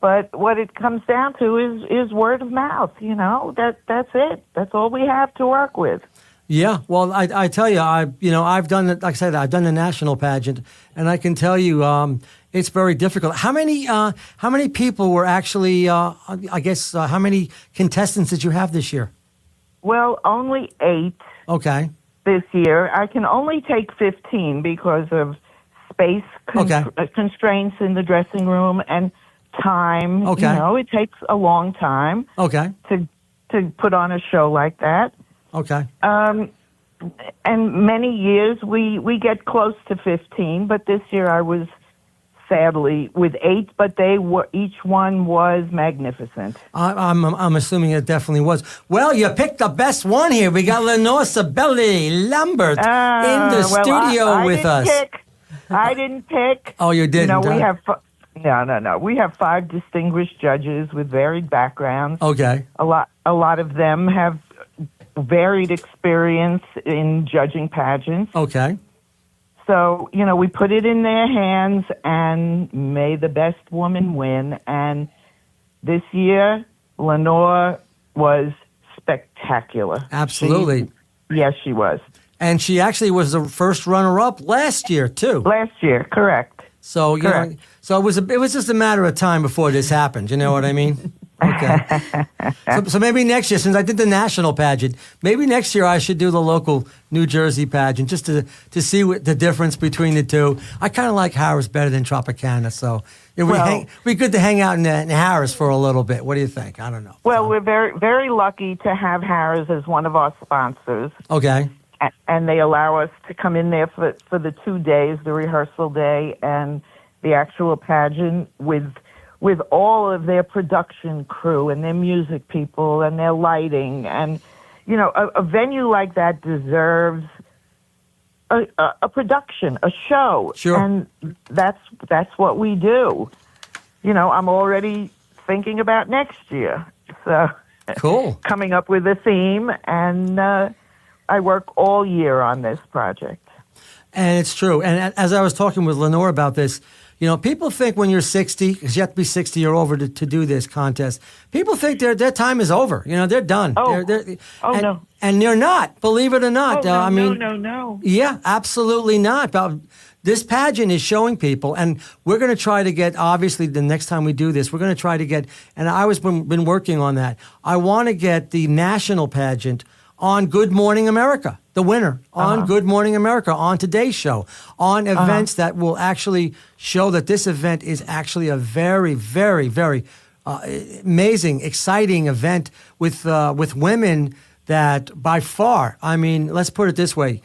But what it comes down to is word of mouth. That's it. That's all we have to work with. Yeah, well, I tell you, I've done it. Like I said, I've done the national pageant, and I can tell you, it's very difficult. How many people were actually? How many contestants did you have this year? Well, only 8. Okay. This year, I can only take 15 because of space constraints in the dressing room and time. Okay. It takes a long time. Okay. To put on a show like that. Okay. And many years we get close to 15, but this year I was sadly with 8, but each one was magnificent. I'm assuming it definitely was. Well, you picked the best one here. We got Lenore Cibelli Lambert in the studio I with us. I didn't pick. Oh, you didn't? We have. No. We have 5 distinguished judges with varied backgrounds. Okay. A lot of them have varied experience in judging pageants. Okay. So, we put it in their hands and may the best woman win. And this year, Lenore was spectacular. Absolutely. Yes, she was. And she actually was the first runner-up last year, too. Last year, correct. So, so it was just a matter of time before this happened. You know what I mean? Okay. So maybe next year, since I did the national pageant, maybe next year I should do the local New Jersey pageant just to see what the difference between the two. I kind of like Harris better than Tropicana, so it'd be good to hang out in Harris for a little bit. What do you think? I don't know. Well, we're very, very lucky to have Harris as one of our sponsors. Okay. And they allow us to come in there for the 2 days, the rehearsal day and the actual pageant with all of their production crew and their music people and their lighting. And, a venue like that deserves a production, a show. Sure. And that's what we do. I'm already thinking about next year. So cool. Coming up with a theme, and I work all year on this project. And it's true. And as I was talking with Lenore about this, people think when you're 60, because you have to be 60 or over to do this contest, people think their time is over. They're done. Oh, no. And they're not, believe it or not. No. Yeah, absolutely not. This pageant is showing people, and we're going to try to get, obviously, the next time we do this, we're going to try to get, and I was been working on that. I want to get the national pageant on Good Morning America, the winner, on Good Morning America, on Today's Show, on events that will actually show that this event is actually a very, very, very amazing, exciting event with women that by far, let's put it this way,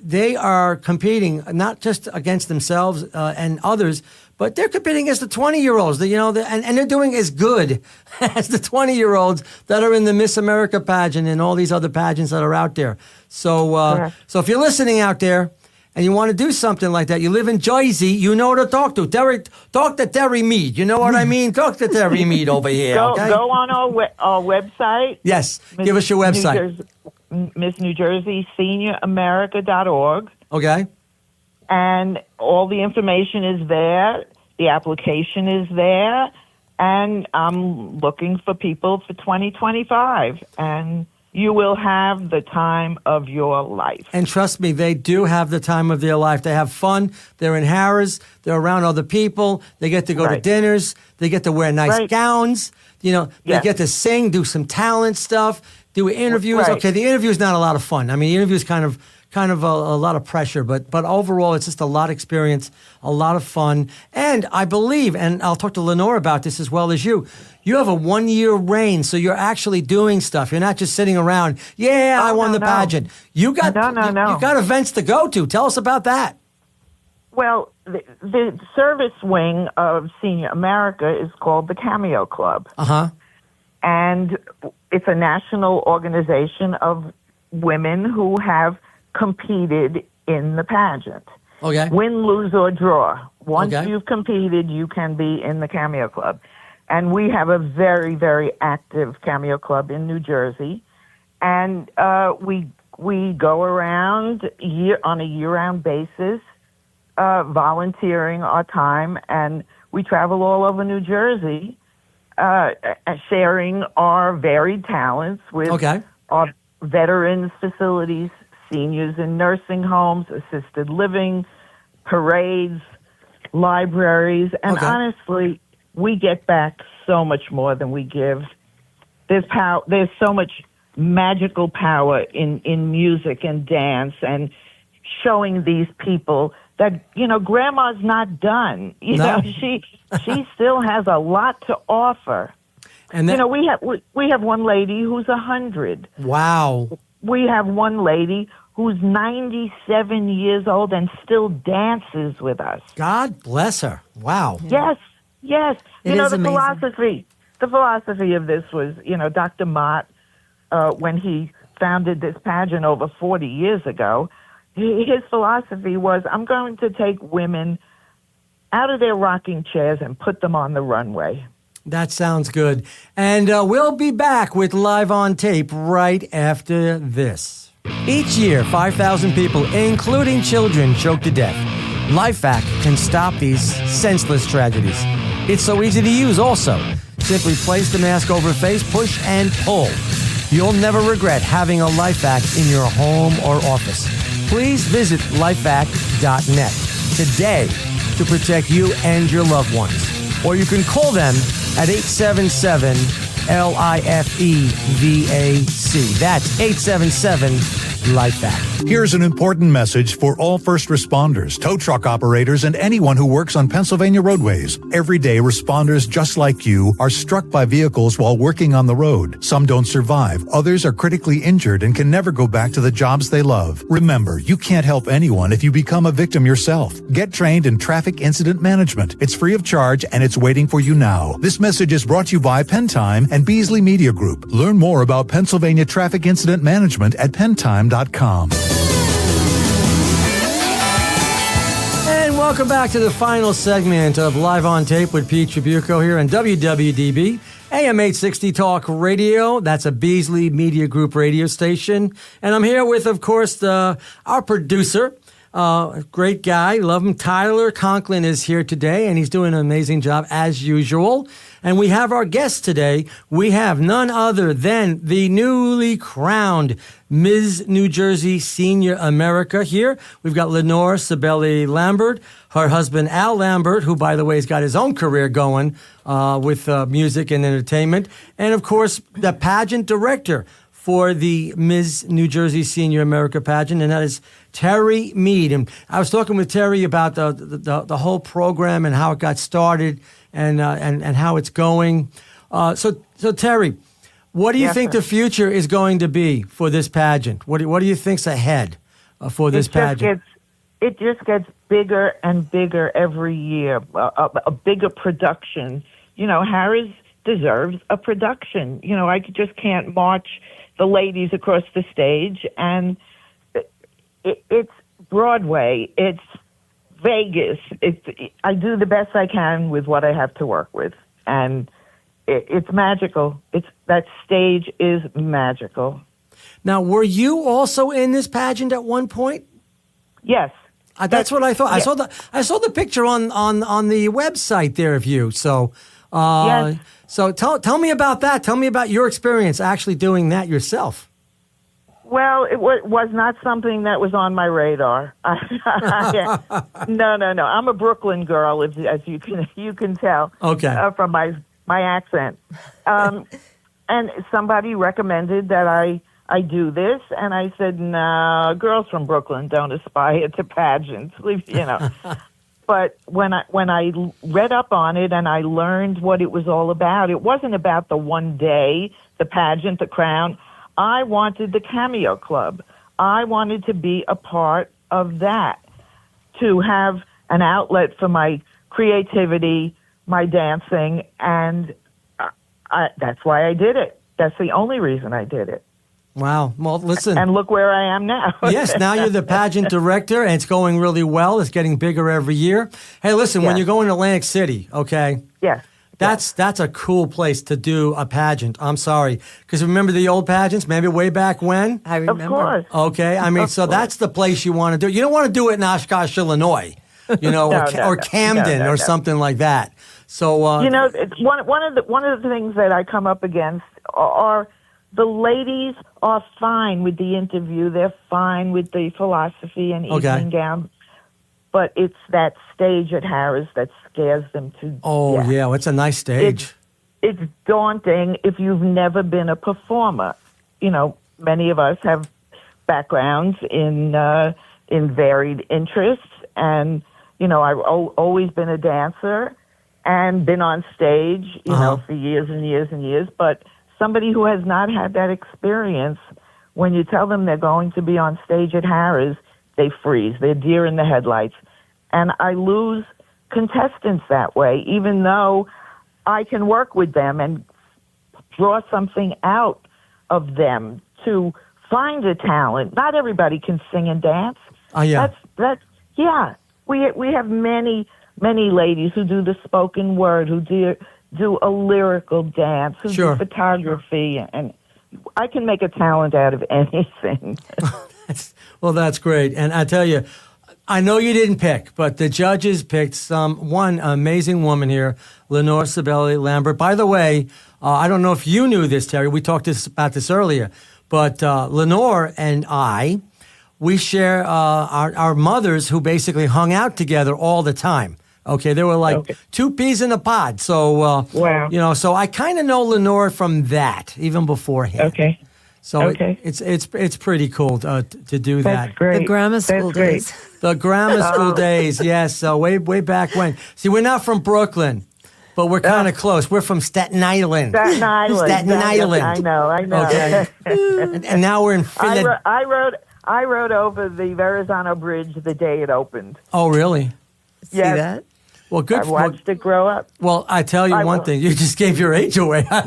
they are competing not just against themselves and others, but they're competing against the 20-year-olds, and they're doing as good as the 20-year-olds that are in the Miss America pageant and all these other pageants that are out there. So, so if you're listening out there and you want to do something like that, you live in Jersey, you know who to talk to. Talk to Terry Mead. You know what I mean? Talk to Terry Mead over here. Go on our website. Yes, give us your website. Miss New Jersey SeniorAmerica.org. Okay. And all the information is there. The application is there. And I'm looking for people for 2025. And you will have the time of your life. And trust me, they do have the time of their life. They have fun. They're in Harris. They're around other people. They get to go to dinners. They get to wear nice gowns. They get to sing, do some talent stuff, do interviews. Right. Okay, the interview is not a lot of fun. The interview is kind of a lot of pressure, but overall it's just a lot of experience, a lot of fun. And I believe, and I'll talk to Lenore about this as well as you have a 1-year reign, so you're actually doing stuff. You're not just sitting around, I won the pageant. You got you got events to go to. Tell us about that. Well, the service wing of Senior America is called the Cameo Club. And it's a national organization of women who have competed in the pageant. Okay. Win, lose, or draw. Once you've competed, you can be in the Cameo Club. And we have a very, very active Cameo Club in New Jersey. And we go around on a year-round basis volunteering our time, and we travel all over New Jersey, sharing our varied talents with our veterans facilities, seniors in nursing homes, assisted living, parades, libraries, and honestly, we get back so much more than we give. There's so much magical power in music and dance and showing these people that, Grandma's not done. She still has a lot to offer. And we have one lady who's 100. Wow. We have one lady who's 97 years old and still dances with us. God bless her. Wow. Yes. It is amazing. The philosophy of this was, Dr. Mott, when he founded this pageant over 40 years ago, his philosophy was, I'm going to take women out of their rocking chairs and put them on the runway. That sounds good. And we'll be back with Live on Tape right after this. Each year, 5,000 people, including children, choke to death. LifeVac can stop these senseless tragedies. It's so easy to use also. Simply place the mask over face, push, and pull. You'll never regret having a LifeVac in your home or office. Please visit lifevac.net today to protect you and your loved ones. Or you can call them at 877-LIFEVAC. That's 877-LifeVac. Here's an important message for all first responders, tow truck operators, and anyone who works on Pennsylvania roadways. Every day, responders just like you are struck by vehicles while working on the road. Some don't survive. Others are critically injured and can never go back to the jobs they love. Remember, you can't help anyone if you become a victim yourself. Get trained in traffic incident management. It's free of charge and it's waiting for you now. This message is brought to you by PennTime and Beasley Media Group. Learn more about Pennsylvania traffic incident management at penntime.com. Welcome back to the final segment of Live on Tape with Pete Trabucco here on WWDB, AM 860 Talk Radio. That's a Beasley Media Group radio station. And I'm here with, of course, our producer, great guy, love him. Tyler Conklin is here today, and he's doing an amazing job as usual. And we have our guest today. We have none other than the newly crowned Ms. New Jersey Senior America here. We've got Lenore Cibelli Lambert, her husband Al Lambert, who, by the way, has got his own career going with music and entertainment. And, of course, the pageant director for the Ms. New Jersey Senior America pageant, and that is Terry Mead. And I was talking with Terry about the whole program and how it got started and how it's going. So Terry, what do you think the future is going to be for this pageant? What do you think's ahead for this pageant? It just gets bigger and bigger every year, a bigger production. Harris deserves a production. I just can't march the ladies across the stage, and it's Broadway, it's Vegas. I do the best I can with what I have to work with, and it's magical. That stage is magical. Now, were you also in this pageant at one point? Yes. That's what I thought. Yes. I saw the picture on the website there of you. So, yes. So tell me about that. Tell me about your experience actually doing that yourself. Well, it was not something that was on my radar. No. I'm a Brooklyn girl, as you can tell. Okay. From my accent. And somebody recommended that I do this, and I said, no, girls from Brooklyn don't aspire to pageants, But when I read up on it and I learned what it was all about, it wasn't about the one day, the pageant, the crown. I wanted the Cameo Club. I wanted to be a part of that, to have an outlet for my creativity, my dancing, and that's why I did it. That's the only reason I did it. Wow. Well, listen. And look where I am now. Yes, now you're the pageant director, and it's going really well. It's getting bigger every year. Hey, listen, when you're going to Atlantic City, okay? Yes. That's a cool place to do a pageant. I'm sorry. Because remember the old pageants, maybe way back when? I remember. Of course. Okay. I mean, so that's the place you want to do. You don't want to do it in Oshkosh, Illinois. or Camden or something like that. So it's one of the things that I come up against are the ladies are fine with the interview. They're fine with the philosophy and evening gown. But it's that stage at Harris that scares them to death. Oh, it's a nice stage. It's daunting if you've never been a performer. Many of us have backgrounds in varied interests, and I've always been a dancer and been on stage, for years and years and years. But somebody who has not had that experience, when you tell them they're going to be on stage at Harris, they freeze. They're deer in the headlights. And I lose contestants that way, even though I can work with them and draw something out of them to find a talent. Not everybody can sing and dance. Oh, yeah. We have many ladies who do the spoken word, who do a lyrical dance, who do photography, and I can make a talent out of anything. That's great. And I tell you, I know you didn't pick, but the judges picked one amazing woman here, Lenore Cibelli Lambert. By the way, I don't know if you knew this, Terry. We talked about this earlier, but Lenore and we share our mothers who basically hung out together all the time. Okay, they were like two peas in a pod. So, wow. So I kind of know Lenore from that, even beforehand. Okay. So it's pretty cool to do that. That's great. The grammar school days. The grammar school days, yes. Way back when. See, we're not from Brooklyn, but we're kind of close. We're from Staten Island. Staten Island. I know. Okay. and now we're in Philadelphia. I rode over the Verrazano Bridge the day it opened. Oh, really? See that? Well, good. I watched it grow up. Well, I tell you one thing. You just gave your age away. Well,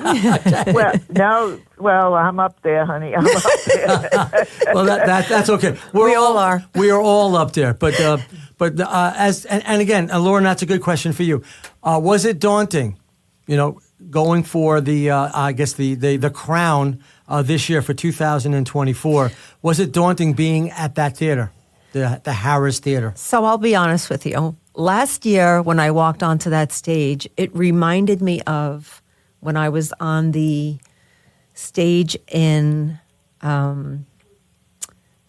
I'm up there, honey. I'm up there. Well, that's okay. We all are. We are all up there. But again, Lauren, that's a good question for you. Was it daunting, going for the crown this year for 2024? Was it daunting being at that theater, the Harris Theater? So I'll be honest with you. Last year, when I walked onto that stage, it reminded me of when I was on the stage in the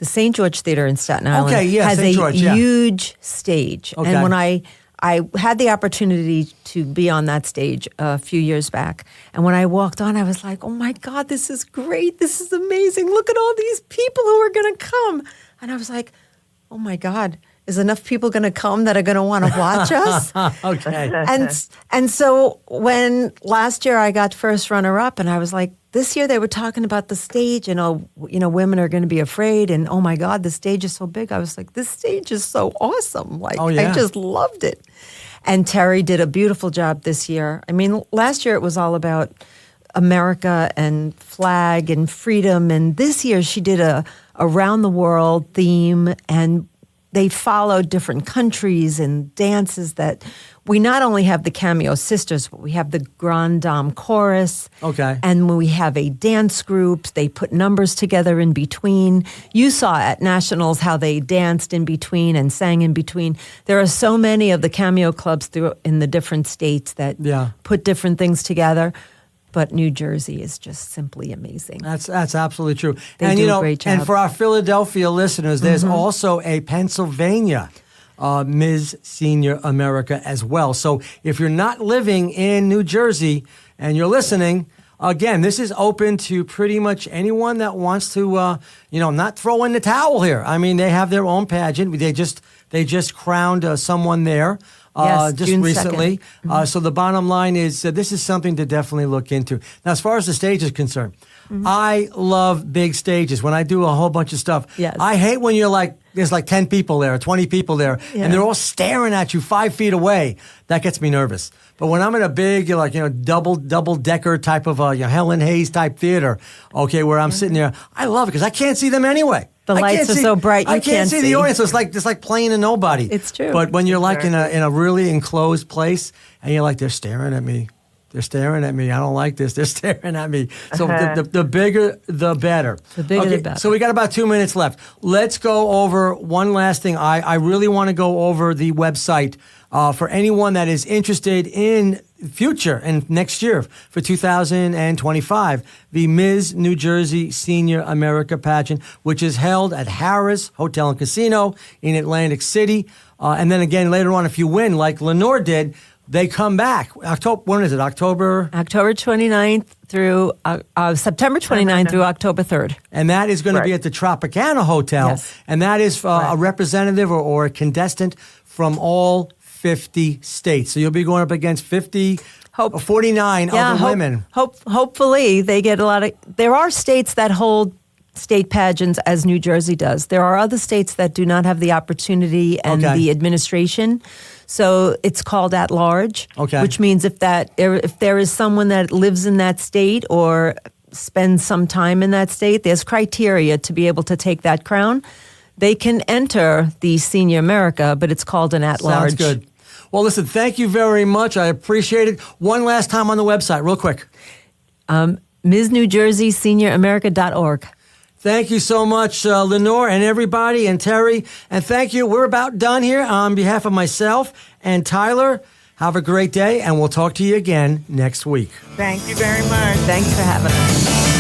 St. George Theater in Staten Island. Okay, yeah, has St. George, huge stage. Okay. And when I had the opportunity to be on that stage a few years back, and when I walked on, I was like, oh my God, this is great. This is amazing. Look at all these people who are going to come. And I was like, oh my God. Is enough people going to come that are going to want to watch us? Okay. And so when last year I got first runner-up, and I was like, this year they were talking about the stage and, women are going to be afraid. And, oh, my God, the stage is so big. I was like, this stage is so awesome. I just loved it. And Terry did a beautiful job this year. I mean, last year it was all about America and flag and freedom. And this year she did a around the world theme, and they followed different countries and dances that we not only have the Cameo Sisters, but we have the Grand Dame Chorus. Okay. And when we have a dance group, they put numbers together in between. You saw at Nationals how they danced in between and sang in between. There are so many of the Cameo clubs in the different states that put different things together. But New Jersey is just simply amazing. That's absolutely true. They do a great job. And for our Philadelphia listeners, there's also a Pennsylvania Ms. Senior America as well. So if you're not living in New Jersey and you're listening, again, this is open to pretty much anyone that wants to, not throw in the towel here. I mean, they have their own pageant. They just crowned someone there. Yes, just June recently. 2nd. So the bottom line is this is something to definitely look into. Now, as far as the stage is concerned, I love big stages. When I do a whole bunch of stuff, Yes. I hate when there's like 10 people there, 20 people there, and they're all staring at you 5 feet away. That gets me nervous. But when I'm in a big, double decker type of Helen Hayes type theater, where I'm sitting there, I love it because I can't see them anyway. The lights are so bright you I can't see the audience. So it's like playing to nobody. It's true. But when you're like in a really enclosed place and you're like they're staring at me They're staring at me. I don't like this. They're staring at me. So the bigger, the better. The bigger, the better. So we got about 2 minutes left. Let's go over one last thing. I really want to go over the website for anyone that is interested in future and next year for 2025, the Ms. New Jersey Senior America Pageant, which is held at Harrah's Hotel and Casino in Atlantic City. And then again, later on, if you win, like Lenore did, they come back. When is it? October 29th through September 29th through October 3rd. And that is going to be at the Tropicana Hotel. Yes. And that is a representative or a contestant from all 50 states. So you'll be going up against 49 other women. Hopefully they get a lot of... There are states that hold state pageants as New Jersey does. There are other states that do not have the opportunity and the administration. So it's called at large, which means if there is someone that lives in that state or spends some time in that state, there's criteria to be able to take that crown. They can enter the Senior America, but it's called an at large. Sounds good. Well, listen, thank you very much. I appreciate it. One last time on the website, real quick. Ms. New Jersey SeniorAmerica.org. Thank you so much, Lenore and everybody, and Terry. And thank you. We're about done here. On behalf of myself and Tyler, have a great day, and we'll talk to you again next week. Thank you very much. Thanks for having us.